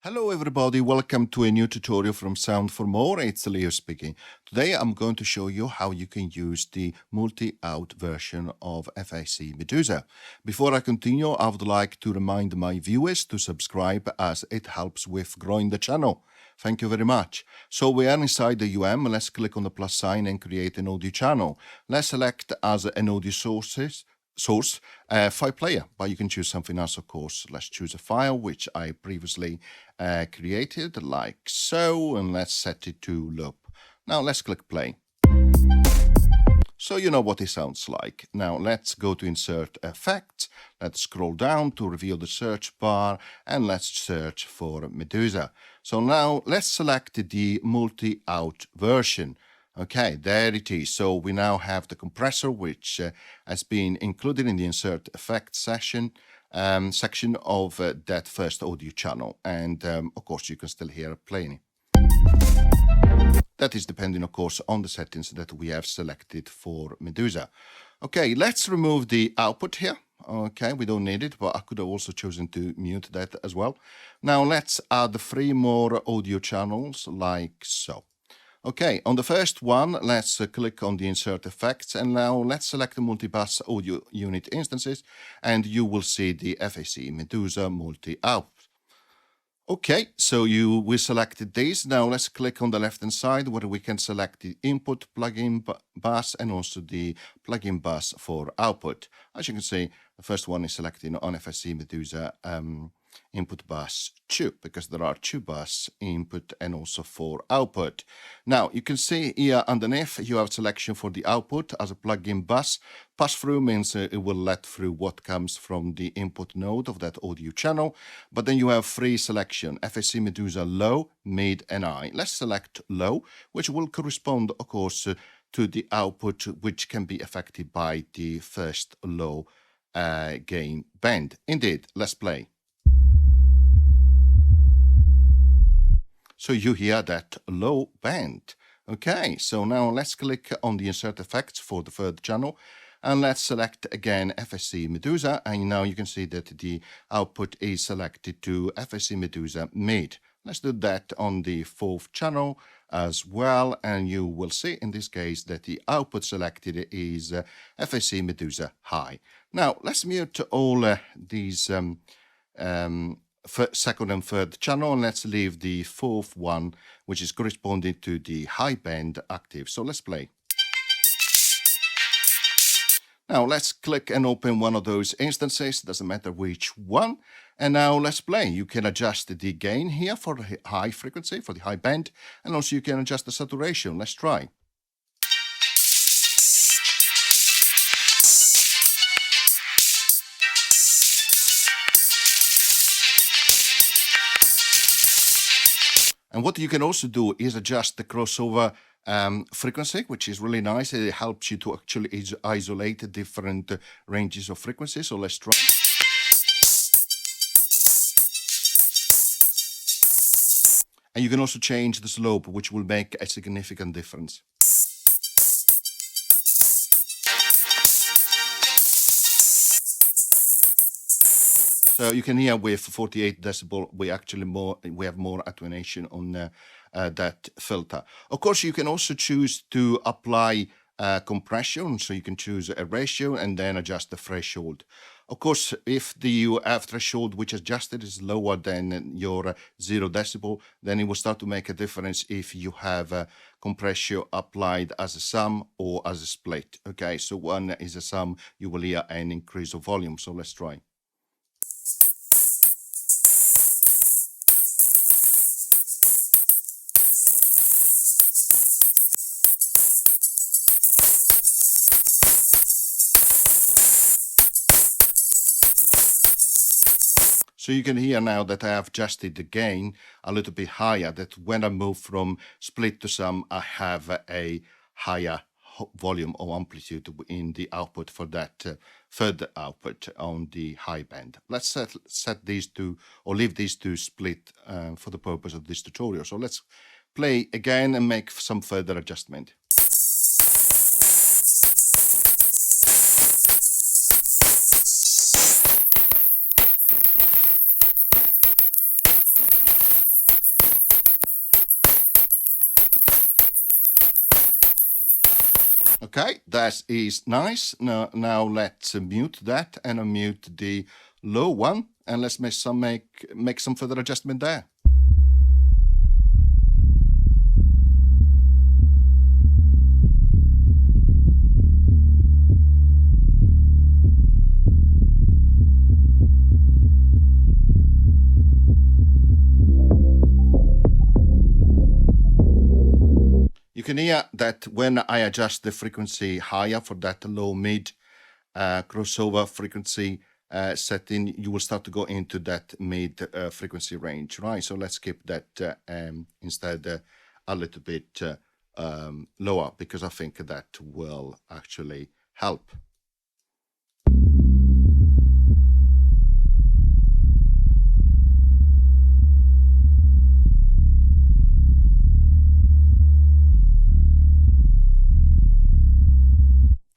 Hello everybody, welcome to a new tutorial from Sound for More. It's Leo speaking. Today I'm going to show you how you can use the multi-out version of FAC Medusa. Before I continue, I would like to remind my viewers to subscribe as it helps with growing the channel. Thank you very much. So we are inside the UM. Let's click on the plus sign and create an audio channel. Let's select as an audio source file player, but you can choose something else, of course. Let's choose a file which I previously created like so, and let's set it to loop. Now let's click play. So you know what it sounds like. Now let's go to insert effects. Let's scroll down to reveal the search bar and let's search for Medusa. So now let's select the multi-out version. Okay, there it is. So we now have the compressor, which has been included in the insert effects section of that first audio channel. And of course, you can still hear it playing. That is depending, of course, on the settings that we have selected for Medusa. Okay, let's remove the output here. Okay, we don't need it, but I could have also chosen to mute that as well. Now let's add 3 more audio channels like so. Okay, on the first one, let's click on the insert effects, and now let's select the multi-bus audio unit instances, and you will see the FAC Medusa multi-out. Okay, so we selected these. Now let's click on the left-hand side where we can select the input plugin bus and also the plugin bus for output. As you can see, the first one is selected on FAC Medusa input bus 2, because there are 2 bus input and also 4 output. Now you can see here underneath you have selection for the output as a plugin bus. Pass through means it will let through what comes from the input node of that audio channel, but then you have 3 selection: FAC Medusa low, mid and high. Let's select low, which will correspond of course to the output which can be affected by the first low gain band. Indeed, let's play. So you hear that low band. Okay, so now let's click on the insert effects for the third channel and let's select again FAC Medusa, and now you can see that the output is selected to FAC Medusa mid. Let's do that on the 4th channel as well, and you will see in this case that the output selected is FAC Medusa high. Now let's mute all these second and third channel, and let's leave the 4th one, which is corresponding to the high band, active. So let's play. Now let's click and open one of those instances, doesn't matter which one, and now let's play. You can adjust the gain here for the high frequency, for the high band, and also you can adjust the saturation. Let's try. And what you can also do is adjust the crossover frequency, which is really nice. It helps you to actually isolate different ranges of frequency. So let's try. And you can also change the slope, which will make a significant difference. So you can hear with 48 decibel, we have more attenuation on that filter. Of course, you can also choose to apply compression, so you can choose a ratio and then adjust the threshold. Of course, if you have threshold which adjusted is lower than your 0 decibel, then it will start to make a difference if you have compression applied as a sum or as a split. Okay, so one is a sum, you will hear an increase of volume. So let's try. So you can hear now that I have adjusted the gain a little bit higher, that when I move from split to sum, I have a higher volume or amplitude in the output for that further output on the high band. Let's set these two, or leave these two split for the purpose of this tutorial. So let's play again and make some further adjustment. Okay, that is nice. Now let's mute that and unmute the low one, and let's make some further adjustment there. You can hear that when I adjust the frequency higher for that low mid crossover frequency setting, you will start to go into that mid frequency range, right? So let's keep that instead a little bit lower, because I think that will actually help.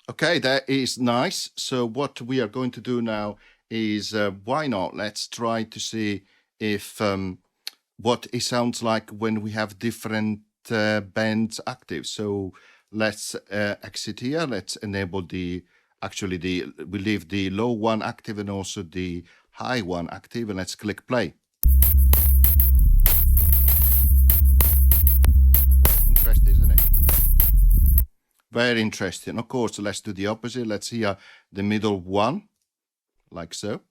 Okay, that is nice. So what we are going to do now is, why not? Let's try to see if what it sounds like when we have different bands active. So let's exit here. Let's enable we leave the low one active and also the high one active, and let's click play. Interesting, isn't it? Very interesting. Of course, let's do the opposite. Let's hear the middle one, like so.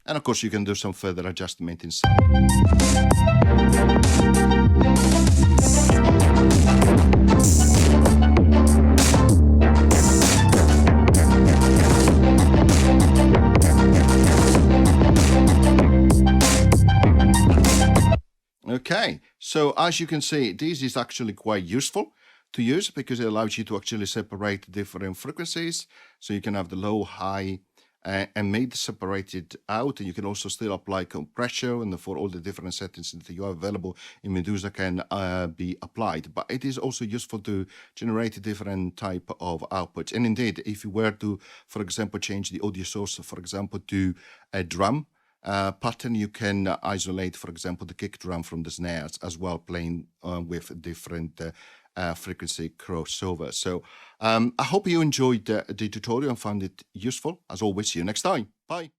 And of course, you can do some further adjustment inside. Okay, so as you can see, this is actually quite useful to use because it allows you to actually separate different frequencies. So you can have the low, high, and mid separated out, and you can also still apply compressor, and for all the different settings that you have available in Medusa can be applied. But it is also useful to generate different type of outputs. And indeed, if you were to, for example, change the audio source, for example, to a drum pattern, you can isolate, for example, the kick drum from the snares as well, playing with different frequency crossover. So I hope you enjoyed the tutorial and found it useful. As always, see you next time. Bye.